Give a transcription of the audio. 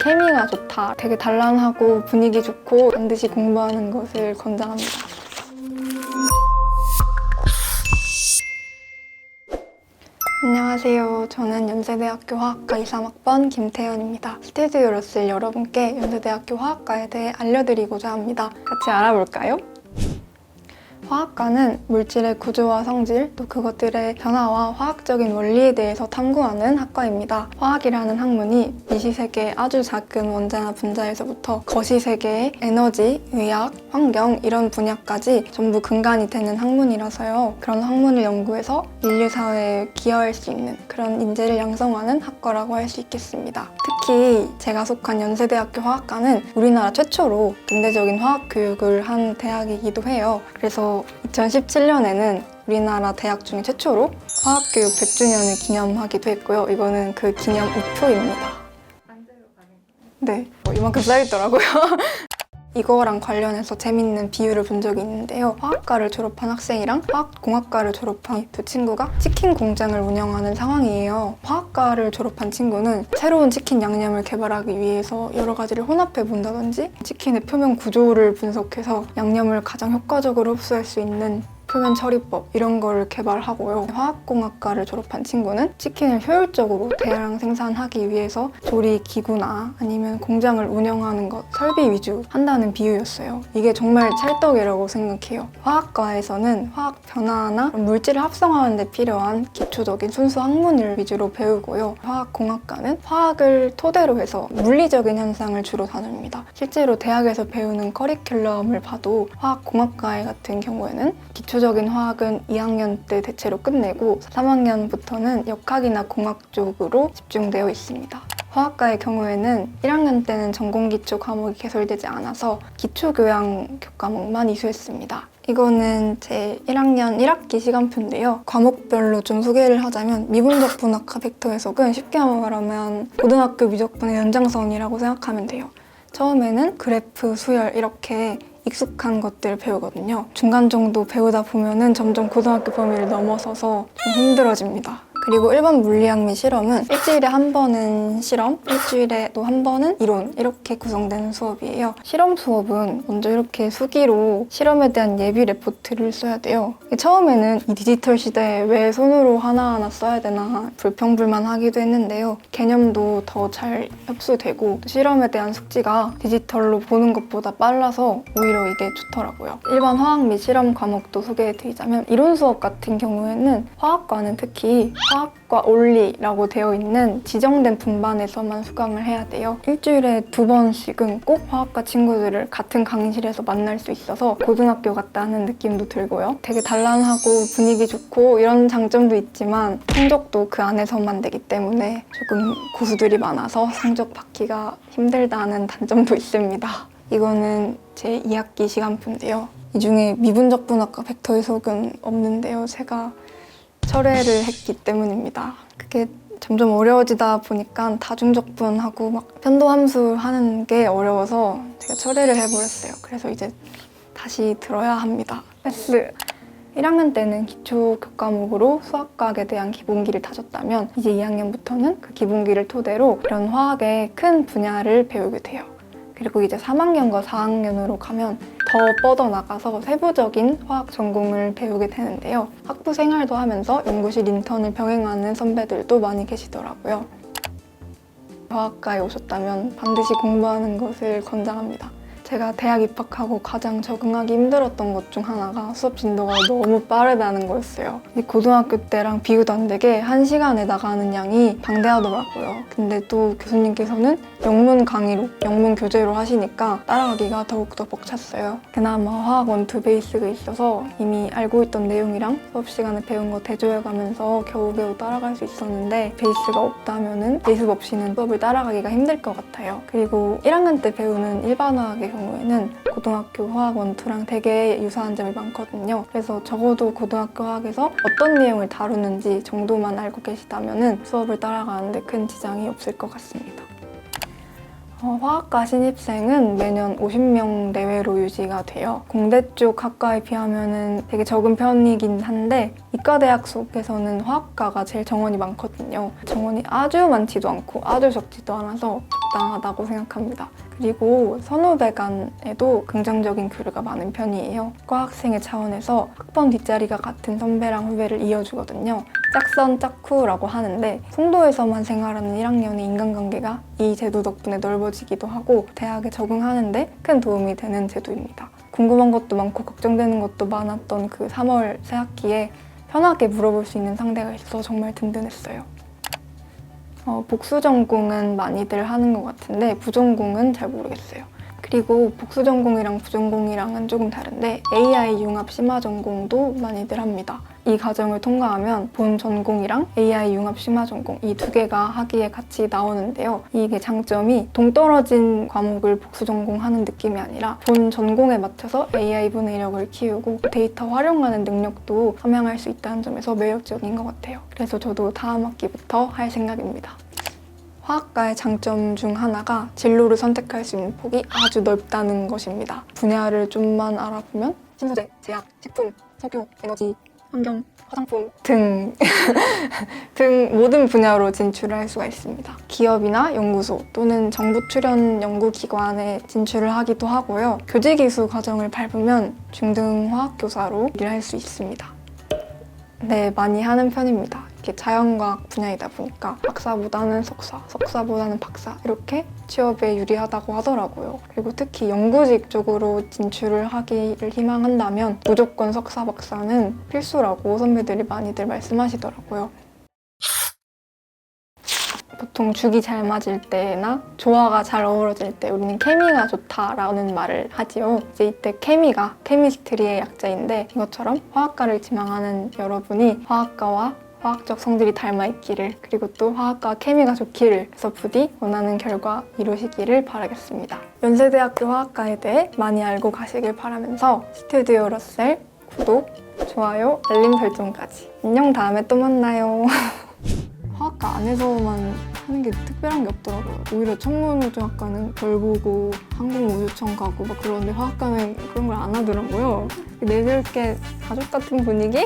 케미가 좋다, 되게 단란하고 분위기 좋고 반드시 공부하는 것을 권장합니다. 안녕하세요. 저는 연세대학교 화학과 23학번 김태연입니다. 스튜디오로 쓸 여러분께 연세대학교 화학과에 대해 알려드리고자 합니다. 같이 알아볼까요? 화학과는 물질의 구조와 성질, 또 그것들의 변화와 화학적인 원리에 대해서 탐구하는 학과입니다. 화학이라는 학문이 미시세계의 아주 작은 원자나 분자에서부터 거시세계의 에너지, 의학, 환경 이런 분야까지 전부 근간이 되는 학문이라서요. 그런 학문을 연구해서 인류 사회에 기여할 수 있는 그런 인재를 양성하는 학과라고 할 수 있겠습니다. 특히 제가 속한 연세대학교 화학과는 우리나라 최초로 근대적인 화학 교육을 한 대학이기도 해요. 그래서 2017년에는 우리나라 대학 중에 최초로 화학교육 100주년을 기념하기도 했고요. 이거는 그 기념 우표입니다. 네, 이만큼 쌓여있더라고요. 이거랑 관련해서 재밌는 비유를 본 적이 있는데요. 화학과를 졸업한 학생이랑 화학공학과를 졸업한 두 친구가 치킨 공장을 운영하는 상황이에요. 화학과를 졸업한 친구는 새로운 치킨 양념을 개발하기 위해서 여러 가지를 혼합해 본다든지 치킨의 표면 구조를 분석해서 양념을 가장 효과적으로 흡수할 수 있는 표면 처리법 이런 거를 개발하고요. 화학공학과를 졸업한 친구는 치킨을 효율적으로 대량 생산하기 위해서 조리 기구나 아니면 공장을 운영하는 것, 설비 위주 한다는 비유였어요. 이게 정말 찰떡이라고 생각해요. 화학과에서는 화학 변화나 물질을 합성하는 데 필요한 기초적인 순수 학문을 위주로 배우고요. 화학공학과는 화학을 토대로 해서 물리적인 현상을 주로 다룹니다. 실제로 대학에서 배우는 커리큘럼을 봐도 화학공학과 같은 경우에는 기초적인 화학은 2학년 때 대체로 끝내고 3학년부터는 역학이나 공학 쪽으로 집중되어 있습니다. 화학과의 경우에는 1학년 때는 전공기초 과목이 개설되지 않아서 기초교양 교과목만 이수했습니다. 이거는 제 1학년 1학기 시간표인데요. 과목별로 좀 소개를 하자면 미분적 분학과 벡터 해석은 쉽게 말하면 고등학교 미적분의 연장선이라고 생각하면 돼요. 처음에는 그래프, 수열 이렇게 익숙한 것들을 배우거든요. 중간 정도 배우다 보면은 점점 고등학교 범위를 넘어서서 좀 힘들어집니다. 그리고 일반 물리학 및 실험은 일주일에 한 번은 실험, 일주일에 또 한 번은 이론 이렇게 구성되는 수업이에요. 실험 수업은 먼저 이렇게 수기로 실험에 대한 예비 레포트를 써야 돼요. 처음에는 이 디지털 시대에 왜 손으로 하나하나 써야 되나 불평불만하기도 했는데요. 개념도 더 잘 흡수되고 실험에 대한 숙지가 디지털로 보는 것보다 빨라서 오히려 이게 좋더라고요. 일반 화학 및 실험 과목도 소개해드리자면 이론 수업 같은 경우에는 화학과는 특히 화학과 온리라고 되어 있는 지정된 분반에서만 수강을 해야 돼요. 일주일에 2번씩은 꼭 화학과 친구들을 같은 강의실에서 만날 수 있어서 고등학교 같다는 느낌도 들고요. 되게 단란하고 분위기 좋고 이런 장점도 있지만 성적도 그 안에서만 되기 때문에 조금 고수들이 많아서 성적 받기가 힘들다는 단점도 있습니다. 이거는 제 2학기 시간표인데요. 이 중에 미분적 분학과 벡터 해석은 없는데요. 제가 철회를 했기 때문입니다. 그게 점점 어려워지다 보니까 다중적분하고 막 편도함수 하는 게 어려워서 제가 철회를 해버렸어요. 그래서 이제 다시 들어야 합니다. 패스! 1학년 때는 기초 교과목으로 수학과학에 대한 기본기를 다졌다면 이제 2학년부터는 그 기본기를 토대로 이런 화학의 큰 분야를 배우게 돼요. 그리고 이제 3학년과 4학년으로 가면 더 뻗어나가서 세부적인 화학 전공을 배우게 되는데요. 학부 생활도 하면서 연구실 인턴을 병행하는 선배들도 많이 계시더라고요. 화학과에 오셨다면 반드시 공부하는 것을 권장합니다. 제가 대학 입학하고 가장 적응하기 힘들었던 것 중 하나가 수업 진도가 너무 빠르다는 거였어요. 고등학교 때랑 비교도 안 되게 1시간에 나가는 양이 방대하더라고요. 근데 또 교수님께서는 영문 강의로, 영문 교재로 하시니까 따라가기가 더욱더 벅찼어요. 그나마 화학 1, 2 베이스가 있어서 이미 알고 있던 내용이랑 수업 시간에 배운 거 대조해가면서 겨우겨우 따라갈 수 있었는데 베이스가 없다면은 베이스 없이는 수업을 따라가기가 힘들 것 같아요. 그리고 1학년 때 배우는 일반 화학의 경우에는 고등학교 화학 1, 2랑 되게 유사한 점이 많거든요. 그래서 적어도 고등학교 화학에서 어떤 내용을 다루는지 정도만 알고 계시다면 수업을 따라가는데 큰 지장이 없을 것 같습니다. 화학과 신입생은 매년 50명 내외로 유지가 돼요. 공대 쪽 학과에 비하면 되게 적은 편이긴 한데 이과대학 속에서는 화학과가 제일 정원이 많거든요. 정원이 아주 많지도 않고 아주 적지도 않아서 적당하다고 생각합니다. 그리고 선후배간에도 긍정적인 교류가 많은 편이에요. 과학생의 차원에서 학번 뒷자리가 같은 선배랑 후배를 이어주거든요. 짝선 짝후라고 하는데 송도에서만 생활하는 1학년의 인간관계가 이 제도 덕분에 넓어지기도 하고 대학에 적응하는데 큰 도움이 되는 제도입니다. 궁금한 것도 많고 걱정되는 것도 많았던 그 3월 새학기에 편하게 물어볼 수 있는 상대가 있어서 정말 든든했어요. 복수 전공은 많이들 하는 것 같은데 부전공은 잘 모르겠어요. 그리고 복수 전공이랑 부전공이랑은 조금 다른데 AI 융합 심화 전공도 많이들 합니다. 이 과정을 통과하면 본 전공이랑 AI 융합 심화 전공 이 두 개가 학위에 같이 나오는데요. 이게 장점이 동떨어진 과목을 복수 전공하는 느낌이 아니라 본 전공에 맞춰서 AI 분해력을 키우고 데이터 활용하는 능력도 함양할 수 있다는 점에서 매력적인 것 같아요. 그래서 저도 다음 학기부터 할 생각입니다. 화학과의 장점 중 하나가 진로를 선택할 수 있는 폭이 아주 넓다는 것입니다. 분야를 좀만 알아보면 신소재, 제약, 식품, 석유, 에너지, 환경, 화장품 등 모든 분야로 진출을 할 수가 있습니다. 기업이나 연구소 또는 정부 출연 연구기관에 진출을 하기도 하고요. 교직이수 과정을 밟으면 중등화학교사로 일할 수 있습니다. 네, 많이 하는 편입니다. 이렇게 자연과학 분야이다 보니까 박사보다는 석사, 석사보다는 박사 이렇게 취업에 유리하다고 하더라고요. 그리고 특히 연구직 쪽으로 진출을 하기를 희망한다면 무조건 석사, 박사는 필수라고 선배들이 많이들 말씀하시더라고요. 보통 죽이 잘 맞을 때나 조화가 잘 어우러질 때 우리는 케미가 좋다라는 말을 하지요. 이제 이때 케미가 케미스트리의 약자인데 이것처럼 화학과를 지망하는 여러분이 화학과와 화학적 성질이 닮아있기를 그리고 또 화학과 케미가 좋기를 해서 부디 원하는 결과 이루시기를 바라겠습니다. 연세대학교 화학과에 대해 많이 알고 가시길 바라면서 스튜디오 러셀 구독, 좋아요, 알림 설정까지. 안녕, 다음에 또 만나요. 화학과 안에서만 하는 게 특별한 게 없더라고요. 오히려 천문우주학과는 별 보고 항공우주청 가고 막 그러는데 화학과는 그런 걸 안 하더라고요. 내세울 게 가족 같은 분위기?